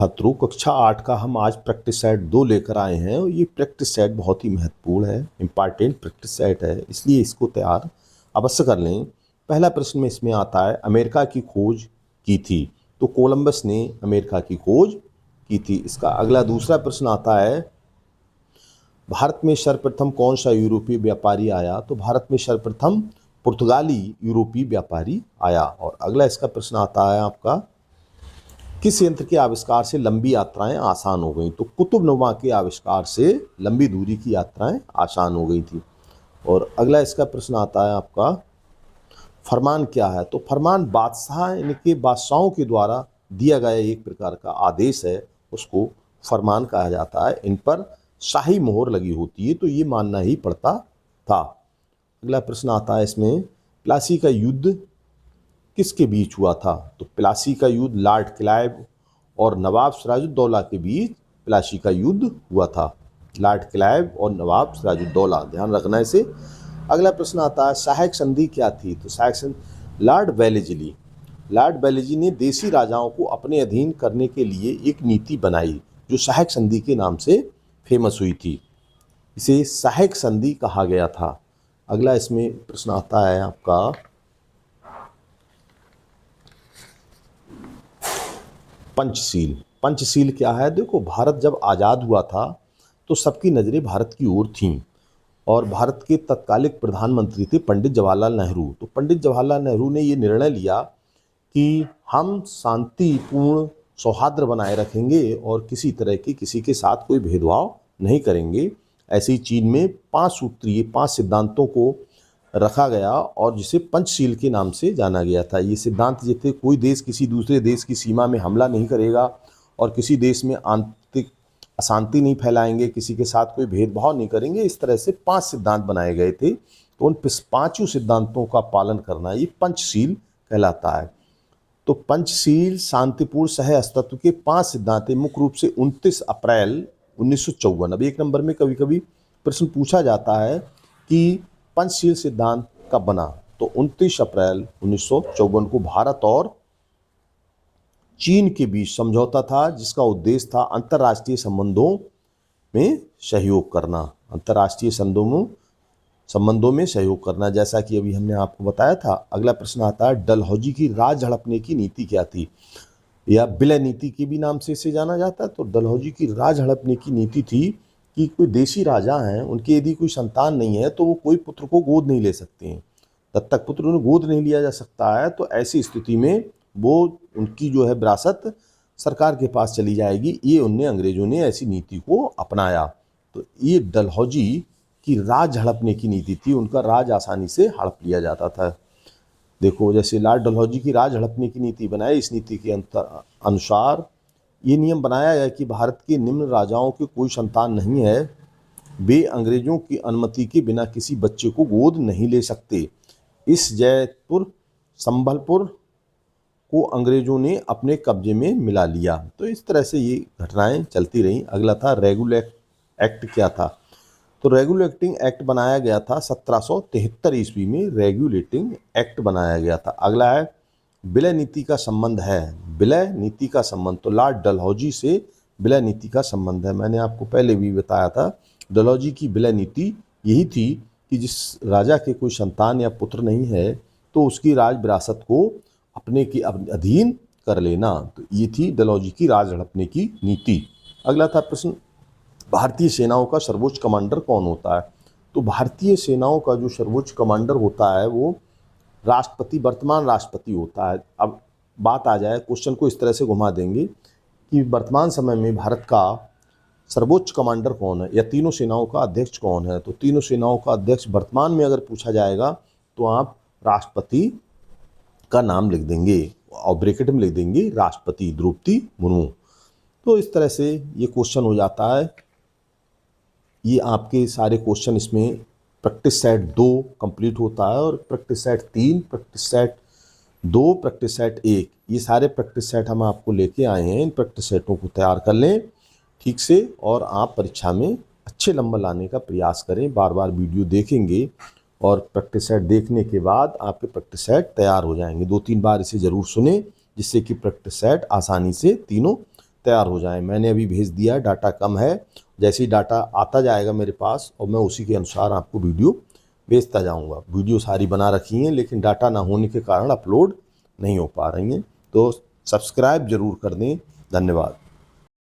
छात्रों, कक्षा 8 का हम आज प्रैक्टिस सेट 2 लेकर आए हैं और ये प्रैक्टिस सेट बहुत ही महत्वपूर्ण है, इम्पॉर्टेंट प्रैक्टिस सेट है, इसलिए इसको तैयार अवश्य कर लें। पहला प्रश्न में इसमें आता है, अमेरिका की खोज की थी। तो कोलंबस ने अमेरिका की खोज की थी। इसका अगला दूसरा प्रश्न आता है, भारत में सर्वप्रथम कौन सा यूरोपीय व्यापारी आया? तो भारत में सर्वप्रथम पुर्तगाली यूरोपीय व्यापारी आया। और अगला इसका प्रश्न आता है आपका, किस यंत्र के आविष्कार से लंबी यात्राएं आसान हो गई? तो कुतुबनुमा के आविष्कार से लंबी दूरी की यात्राएं आसान हो गई थी। और अगला इसका प्रश्न आता है आपका, फरमान क्या है? तो फरमान बादशाह इनके बादशाहों के द्वारा दिया गया एक प्रकार का आदेश है, उसको फरमान कहा जाता है। इन पर शाही मोहर लगी होती है, तो ये मानना ही पड़ता था। अगला प्रश्न आता है इसमें, प्लासी का युद्ध किसके बीच हुआ था? तो प्लासी का युद्ध लॉर्ड क्लाइव और नवाब सिराजुद्दौला के बीच प्लासी का युद्ध हुआ था। लॉर्ड क्लाइव और नवाब सिराजुद्दौला, ध्यान रखना इसे। अगला प्रश्न आता है, सहायक संधि क्या थी? तो सहायक संधि लॉर्ड वेलेजी ने देसी राजाओं को अपने अधीन करने के लिए एक नीति बनाई जो सहायक संधि के नाम से फेमस हुई थी। इसे सहायक संधि कहा गया था। अगला इसमें प्रश्न आता है आपका, पंचशील। पंचशील क्या है? देखो, भारत जब आज़ाद हुआ था तो सबकी नज़रें भारत की ओर थीं और भारत के तत्कालिक प्रधानमंत्री थे पंडित जवाहरलाल नेहरू। तो पंडित जवाहरलाल नेहरू ने ये निर्णय लिया कि हम शांतिपूर्ण सौहार्द बनाए रखेंगे और किसी तरह की किसी के साथ कोई भेदभाव नहीं करेंगे। ऐसे ही चीन में 5 सूत्रीय 5 सिद्धांतों को रखा गया और जिसे पंचशील के नाम से जाना गया था। ये सिद्धांत ये थे, कोई देश किसी दूसरे देश की सीमा में हमला नहीं करेगा और किसी देश में आंतरिक अशांति नहीं फैलाएंगे, किसी के साथ कोई भेदभाव नहीं करेंगे। इस तरह से 5 सिद्धांत बनाए गए थे। तो उन 5 सिद्धांतों का पालन करना ये पंचशील कहलाता है। तो पंचशील शांतिपूर्ण सह अस्तित्व के 5 सिद्धांत मुख्य रूप से 29 अप्रैल 1954। अब एक नंबर में कभी कभी प्रश्न पूछा जाता है कि पंचशील सिद्धांत कब बना? तो 29 अप्रैल 1954 को भारत और चीन के बीच समझौता था, जिसका उद्देश्य था अंतर्राष्ट्रीय संबंधों में सहयोग करना। अंतर्राष्ट्रीय संबंधों में सहयोग करना, जैसा कि अभी हमने आपको बताया था। अगला प्रश्न आता है, डलहौजी की राज हड़पने की नीति क्या थी? या विलय नीति के भी नाम से इसे जाना जाता है। तो डलहौजी की राज हड़पने की नीति थी कि कोई देशी राजा हैं, उनके यदि कोई संतान नहीं है तो वो कोई पुत्र को गोद नहीं ले सकते हैं, दत्तक पुत्र उन्हें गोद नहीं लिया जा सकता है। तो ऐसी स्थिति में वो उनकी जो है विरासत सरकार के पास चली जाएगी। ये अंग्रेजों ने ऐसी नीति को अपनाया। तो ये डलहौजी की राज हड़पने की नीति थी, उनका राज आसानी से हड़प लिया जाता था। देखो, जैसे लॉर्ड डलहौजी की राज हड़पने की नीति बनाई, इस नीति के अनुसार ये नियम बनाया गया कि भारत के निम्न राजाओं के कोई संतान नहीं है, वे अंग्रेजों की अनुमति के बिना किसी बच्चे को गोद नहीं ले सकते। इस जयपुर संबलपुर को अंग्रेजों ने अपने कब्जे में मिला लिया। तो इस तरह से ये घटनाएं चलती रहीं। अगला था, रेगुलेट एक्ट क्या था? तो रेगुलेटिंग एक्ट बनाया गया था 1773 ईस्वी में, रेगुलेटिंग एक्ट बनाया गया था। अगला है, विलय नीति का संबंध है। विलय नीति का संबंध, तो लॉर्ड डलहौजी से विलय नीति का संबंध है। मैंने आपको पहले भी बताया था, डलहौजी की विलय नीति यही थी कि जिस राजा के कोई संतान या पुत्र नहीं है तो उसकी राज विरासत को अपने के अधीन कर लेना। तो ये थी डलहौजी की राज हड़पने की नीति। अगला था प्रश्न, भारतीय सेनाओं का सर्वोच्च कमांडर कौन होता है? तो भारतीय सेनाओं का जो सर्वोच्च कमांडर होता है वो राष्ट्रपति, वर्तमान राष्ट्रपति होता है। अब बात आ जाए, क्वेश्चन को इस तरह से घुमा देंगे कि वर्तमान समय में भारत का सर्वोच्च कमांडर कौन है या तीनों सेनाओं का अध्यक्ष कौन है? तो तीनों सेनाओं का अध्यक्ष वर्तमान में अगर पूछा जाएगा तो आप राष्ट्रपति का नाम लिख देंगे और ब्रैकेट में लिख देंगे राष्ट्रपति द्रौपदी मुर्मू। तो इस तरह से ये क्वेश्चन हो जाता है। ये आपके सारे क्वेश्चन इसमें प्रैक्टिस सेट 2 कंप्लीट होता है और practice set 3, practice set 2, practice set 1, ये सारे प्रैक्टिस सेट हम आपको लेके आए हैं। इन प्रैक्टिस सेटों को तैयार कर लें ठीक से और आप परीक्षा में अच्छे नंबर लाने का प्रयास करें। बार बार वीडियो देखेंगे और प्रैक्टिस सेट देखने के बाद आपके प्रैक्टिस सेट तैयार हो जाएंगे। 2-3 बार इसे ज़रूर सुने, जिससे कि प्रैक्टिस सेट आसानी से तीनों तैयार हो जाएं। मैंने अभी भेज दिया है, डाटा कम है। जैसे ही डाटा आता जाएगा मेरे पास और मैं उसी के अनुसार आपको वीडियो भेजता जाऊंगा। वीडियो सारी बना रखी हैं लेकिन डाटा ना होने के कारण अपलोड नहीं हो पा रही हैं। तो सब्सक्राइब जरूर कर दें। धन्यवाद।